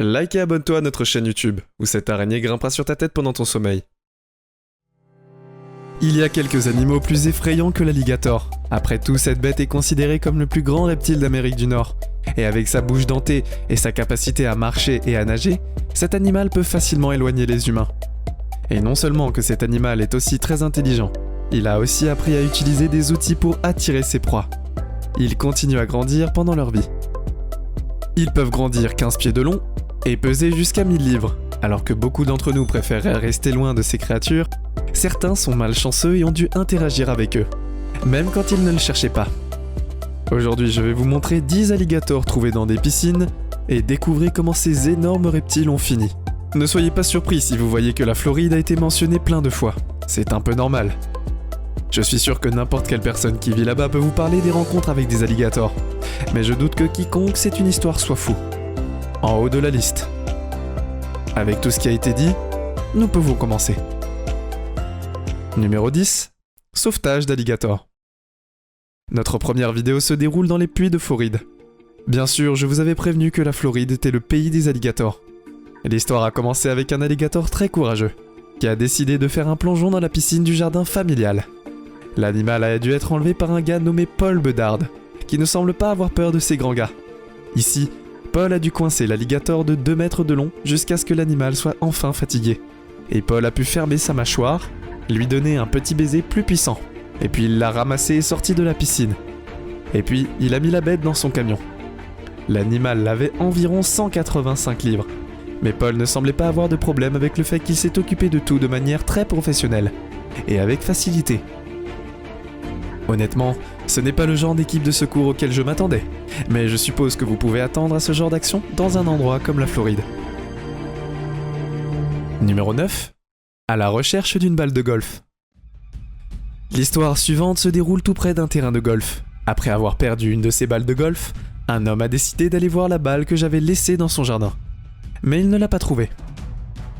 Like et abonne-toi à notre chaîne YouTube, où cette araignée grimpera sur ta tête pendant ton sommeil. Il y a quelques animaux plus effrayants que l'alligator. Après tout, cette bête est considérée comme le plus grand reptile d'Amérique du Nord. Et avec sa bouche dentée et sa capacité à marcher et à nager, cet animal peut facilement éloigner les humains. Et non seulement que cet animal est aussi très intelligent, il a aussi appris à utiliser des outils pour attirer ses proies. Ils continuent à grandir pendant leur vie. Ils peuvent grandir 15 pieds de long et peser jusqu'à 1000 livres. Alors que beaucoup d'entre nous préféreraient rester loin de ces créatures, certains sont malchanceux et ont dû interagir avec eux, même quand ils ne le cherchaient pas. Aujourd'hui, je vais vous montrer 10 alligators trouvés dans des piscines et découvrir comment ces énormes reptiles ont fini. Ne soyez pas surpris si vous voyez que la Floride a été mentionnée plein de fois, c'est un peu normal. Je suis sûr que n'importe quelle personne qui vit là-bas peut vous parler des rencontres avec des alligators, mais je doute que quiconque sait une histoire soit fou. En haut de la liste. Avec tout ce qui a été dit, nous pouvons commencer. Numéro 10. Sauvetage d'alligators. Notre première vidéo se déroule dans les puits de Floride. Bien sûr, je vous avais prévenu que la Floride était le pays des alligators. L'histoire a commencé avec un alligator très courageux, qui a décidé de faire un plongeon dans la piscine du jardin familial. L'animal a dû être enlevé par un gars nommé Paul Bedard, qui ne semble pas avoir peur de ces grands gars. Ici, Paul a dû coincer l'alligator de 2 mètres de long jusqu'à ce que l'animal soit enfin fatigué. Et Paul a pu fermer sa mâchoire, lui donner un petit baiser plus puissant. Et puis il l'a ramassé et sorti de la piscine. Et puis il a mis la bête dans son camion. L'animal avait environ 185 livres. Mais Paul ne semblait pas avoir de problème avec le fait qu'il s'est occupé de tout de manière très professionnelle. Et avec facilité. Honnêtement, ce n'est pas le genre d'équipe de secours auquel je m'attendais, mais je suppose que vous pouvez attendre à ce genre d'action dans un endroit comme la Floride. Numéro 9. À la recherche d'une balle de golf. L'histoire suivante se déroule tout près d'un terrain de golf. Après avoir perdu une de ses balles de golf, un homme a décidé d'aller voir la balle que j'avais laissée dans son jardin. Mais il ne l'a pas trouvée.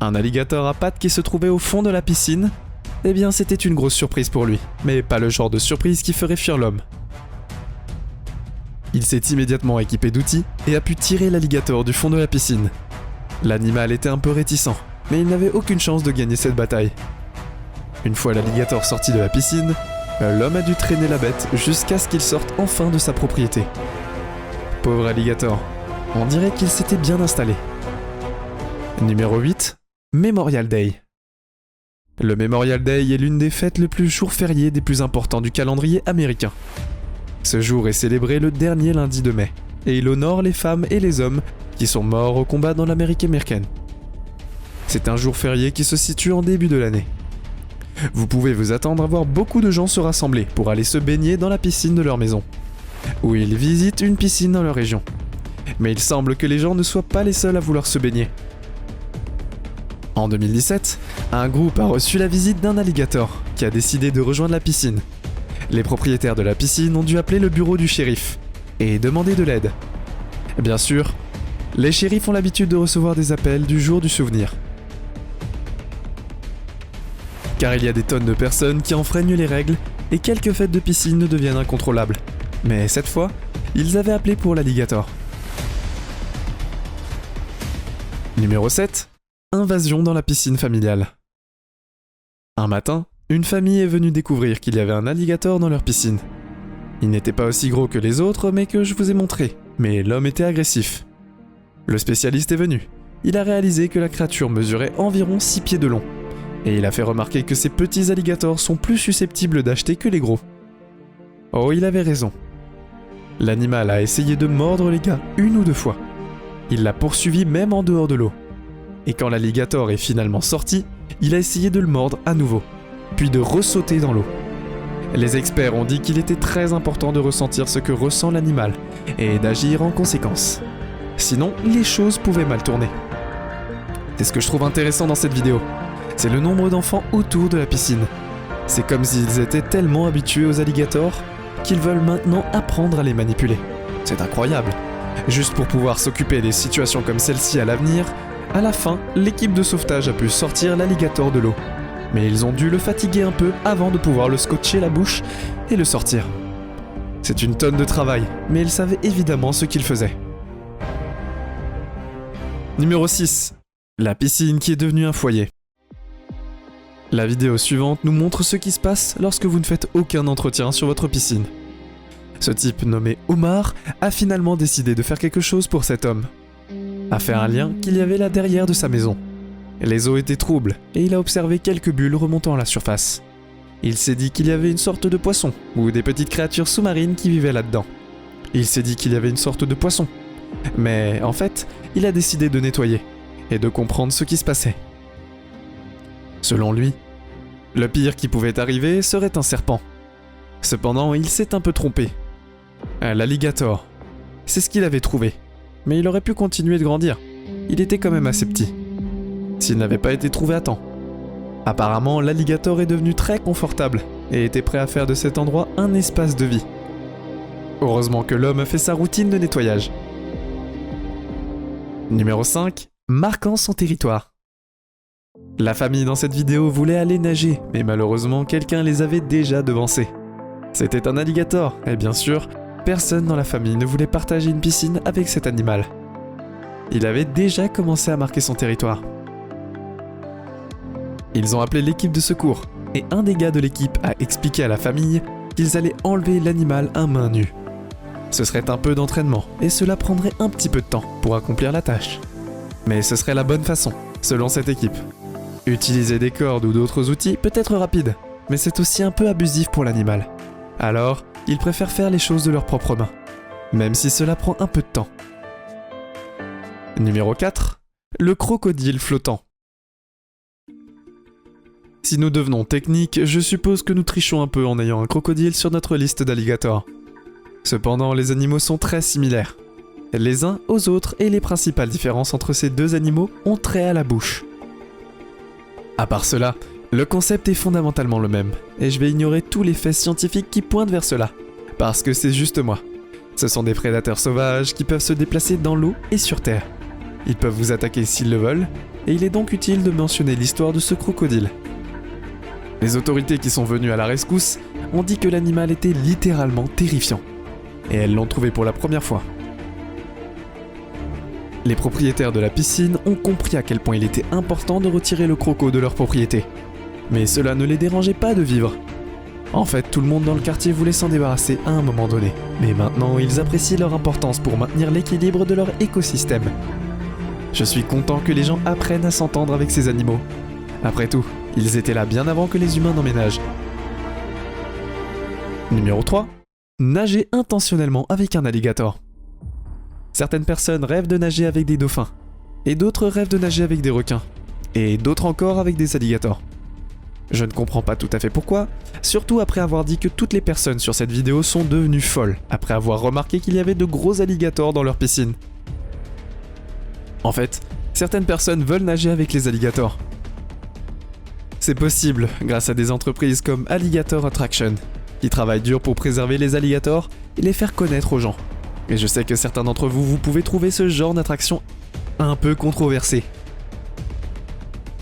Un alligator à pattes qui se trouvait au fond de la piscine. Eh bien, c'était une grosse surprise pour lui, mais pas le genre de surprise qui ferait fuir l'homme. Il s'est immédiatement équipé d'outils et a pu tirer l'alligator du fond de la piscine. L'animal était un peu réticent, mais il n'avait aucune chance de gagner cette bataille. Une fois l'alligator sorti de la piscine, l'homme a dû traîner la bête jusqu'à ce qu'il sorte enfin de sa propriété. Pauvre alligator, on dirait qu'il s'était bien installé. Numéro 8. Memorial Day. Le Memorial Day est l'une des fêtes les plus jours fériés des plus importants du calendrier américain. Ce jour est célébré le dernier lundi de mai, et il honore les femmes et les hommes qui sont morts au combat dans l'Amérique américaine. C'est un jour férié qui se situe en début de l'année. Vous pouvez vous attendre à voir beaucoup de gens se rassembler pour aller se baigner dans la piscine de leur maison, ou ils visitent une piscine dans leur région. Mais il semble que les gens ne soient pas les seuls à vouloir se baigner. En 2017, un groupe a reçu la visite d'un alligator qui a décidé de rejoindre la piscine. Les propriétaires de la piscine ont dû appeler le bureau du shérif et demander de l'aide. Bien sûr, les shérifs ont l'habitude de recevoir des appels du jour du souvenir. Car il y a des tonnes de personnes qui enfreignent les règles et quelques fêtes de piscine ne deviennent incontrôlables. Mais cette fois, ils avaient appelé pour l'alligator. Numéro 7. Invasion dans la piscine familiale. Un matin, une famille est venue découvrir qu'il y avait un alligator dans leur piscine. Il n'était pas aussi gros que les autres, mais que je vous ai montré, mais l'homme était agressif. Le spécialiste est venu. Il a réalisé que la créature mesurait environ 6 pieds de long, et il a fait remarquer que ces petits alligators sont plus susceptibles d'acheter que les gros. Oh, il avait raison. L'animal a essayé de mordre les gars 1 ou 2 fois. Il l'a poursuivi même en dehors de l'eau. Et quand l'alligator est finalement sorti, il a essayé de le mordre à nouveau, puis de ressauter dans l'eau. Les experts ont dit qu'il était très important de ressentir ce que ressent l'animal et d'agir en conséquence. Sinon, les choses pouvaient mal tourner. C'est ce que je trouve intéressant dans cette vidéo. C'est le nombre d'enfants autour de la piscine. C'est comme s'ils étaient tellement habitués aux alligators qu'ils veulent maintenant apprendre à les manipuler. C'est incroyable. Juste pour pouvoir s'occuper des situations comme celle-ci à l'avenir, à la fin, l'équipe de sauvetage a pu sortir l'alligator de l'eau. Mais ils ont dû le fatiguer un peu avant de pouvoir le scotcher la bouche et le sortir. C'est une tonne de travail, mais ils savaient évidemment ce qu'ils faisaient. Numéro 6. La piscine qui est devenue un foyer. La vidéo suivante nous montre ce qui se passe lorsque vous ne faites aucun entretien sur votre piscine. Ce type nommé Omar a finalement décidé de faire quelque chose pour cet homme. A fait un lien qu'il y avait là derrière de sa maison. Les eaux étaient troubles et il a observé quelques bulles remontant à la surface. Il s'est dit qu'il y avait une sorte de poisson ou des petites créatures sous-marines qui vivaient là-dedans. Il s'est dit qu'il y avait une sorte de poisson. Mais en fait, il a décidé de nettoyer et de comprendre ce qui se passait. Selon lui, le pire qui pouvait arriver serait un serpent. Cependant, il s'est un peu trompé. L'alligator. C'est ce qu'il avait trouvé. Mais il aurait pu continuer de grandir. Il était quand même assez petit. S'il n'avait pas été trouvé à temps. Apparemment, l'alligator est devenu très confortable et était prêt à faire de cet endroit un espace de vie. Heureusement que l'homme a fait sa routine de nettoyage. Numéro 5. Marquant son territoire. La famille dans cette vidéo voulait aller nager, mais malheureusement quelqu'un les avait déjà devancés. C'était un alligator, et bien sûr, personne dans la famille ne voulait partager une piscine avec cet animal. Il avait déjà commencé à marquer son territoire. Ils ont appelé l'équipe de secours, et un des gars de l'équipe a expliqué à la famille qu'ils allaient enlever l'animal à main nue. Ce serait un peu d'entraînement, et cela prendrait un petit peu de temps pour accomplir la tâche. Mais ce serait la bonne façon, selon cette équipe. Utiliser des cordes ou d'autres outils peut être rapide, mais c'est aussi un peu abusif pour l'animal. Alors, ils préfèrent faire les choses de leurs propres mains, même si cela prend un peu de temps. Numéro 4. Le crocodile flottant. Si nous devenons techniques, je suppose que nous trichons un peu en ayant un crocodile sur notre liste d'alligators. Cependant, les animaux sont très similaires, les uns aux autres, et les principales différences entre ces deux animaux ont trait à la bouche. À part cela, le concept est fondamentalement le même, et je vais ignorer tous les faits scientifiques qui pointent vers cela, parce que c'est juste moi. Ce sont des prédateurs sauvages qui peuvent se déplacer dans l'eau et sur terre. Ils peuvent vous attaquer s'ils le veulent, et il est donc utile de mentionner l'histoire de ce crocodile. Les autorités qui sont venues à la rescousse ont dit que l'animal était littéralement terrifiant, et elles l'ont trouvé pour la première fois. Les propriétaires de la piscine ont compris à quel point il était important de retirer le croco de leur propriété. Mais cela ne les dérangeait pas de vivre. En fait, tout le monde dans le quartier voulait s'en débarrasser à un moment donné. Mais maintenant, ils apprécient leur importance pour maintenir l'équilibre de leur écosystème. Je suis content que les gens apprennent à s'entendre avec ces animaux. Après tout, ils étaient là bien avant que les humains n'emménagent. Numéro 3. Nager intentionnellement avec un alligator. Certaines personnes rêvent de nager avec des dauphins, et d'autres rêvent de nager avec des requins, et d'autres encore avec des alligators. Je ne comprends pas tout à fait pourquoi, surtout après avoir dit que toutes les personnes sur cette vidéo sont devenues folles, après avoir remarqué qu'il y avait de gros alligators dans leur piscine. En fait, certaines personnes veulent nager avec les alligators. C'est possible grâce à des entreprises comme Alligator Attraction, qui travaillent dur pour préserver les alligators et les faire connaître aux gens. Et je sais que certains d'entre vous, vous pouvez trouver ce genre d'attraction un peu controversé.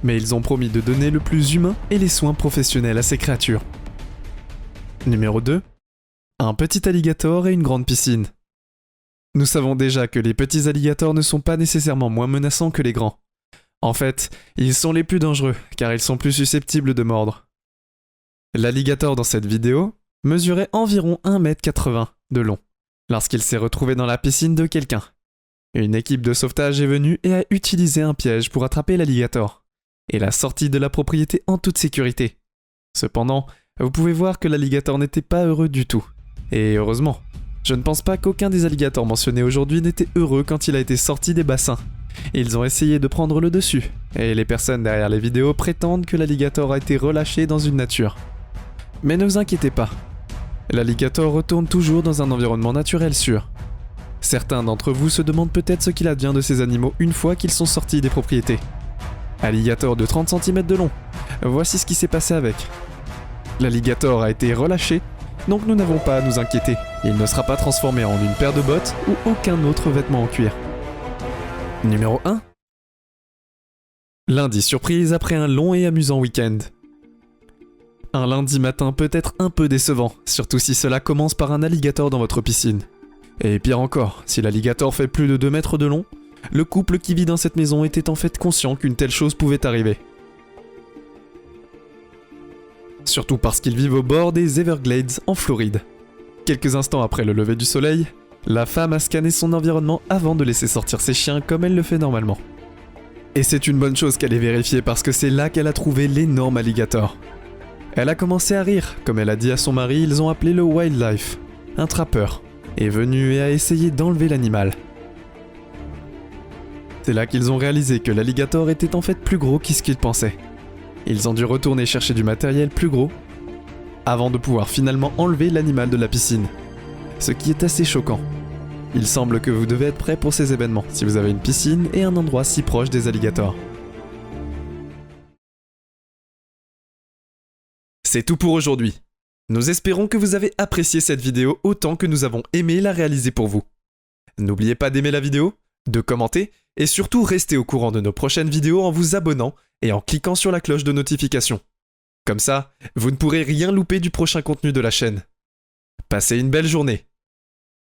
Mais ils ont promis de donner le plus humain et les soins professionnels à ces créatures. Numéro 2. Un petit alligator et une grande piscine. Nous savons déjà que les petits alligators ne sont pas nécessairement moins menaçants que les grands. En fait, ils sont les plus dangereux, car ils sont plus susceptibles de mordre. L'alligator dans cette vidéo mesurait environ 1,80 m de long, lorsqu'il s'est retrouvé dans la piscine de quelqu'un. Une équipe de sauvetage est venue et a utilisé un piège pour attraper l'alligator, et l'a sorti de la propriété en toute sécurité. Cependant, vous pouvez voir que l'alligator n'était pas heureux du tout. Et heureusement, je ne pense pas qu'aucun des alligators mentionnés aujourd'hui n'était heureux quand il a été sorti des bassins. Ils ont essayé de prendre le dessus, et les personnes derrière les vidéos prétendent que l'alligator a été relâché dans une nature. Mais ne vous inquiétez pas, l'alligator retourne toujours dans un environnement naturel sûr. Certains d'entre vous se demandent peut-être ce qu'il advient de ces animaux une fois qu'ils sont sortis des propriétés. Alligator de 30 cm de long, voici ce qui s'est passé avec. L'alligator a été relâché, donc nous n'avons pas à nous inquiéter. Il ne sera pas transformé en une paire de bottes ou aucun autre vêtement en cuir. Numéro 1. Lundi surprise après un long et amusant week-end. Un lundi matin peut être un peu décevant, surtout si cela commence par un alligator dans votre piscine. Et pire encore, si l'alligator fait plus de 2 mètres de long, le couple qui vit dans cette maison était en fait conscient qu'une telle chose pouvait arriver. Surtout parce qu'ils vivent au bord des Everglades en Floride. Quelques instants après le lever du soleil, la femme a scanné son environnement avant de laisser sortir ses chiens comme elle le fait normalement. Et c'est une bonne chose qu'elle ait vérifié parce que c'est là qu'elle a trouvé l'énorme alligator. Elle a commencé à rire, comme elle a dit à son mari, ils ont appelé le wildlife, un trappeur, est venu et a essayé d'enlever l'animal. C'est là qu'ils ont réalisé que l'alligator était en fait plus gros qu'est-ce qu'ils pensaient. Ils ont dû retourner chercher du matériel plus gros avant de pouvoir finalement enlever l'animal de la piscine. Ce qui est assez choquant. Il semble que vous devez être prêt pour ces événements si vous avez une piscine et un endroit si proche des alligators. C'est tout pour aujourd'hui. Nous espérons que vous avez apprécié cette vidéo autant que nous avons aimé la réaliser pour vous. N'oubliez pas d'aimer la vidéo, de commenter et surtout restez au courant de nos prochaines vidéos en vous abonnant et en cliquant sur la cloche de notification. Comme ça, vous ne pourrez rien louper du prochain contenu de la chaîne. Passez une belle journée.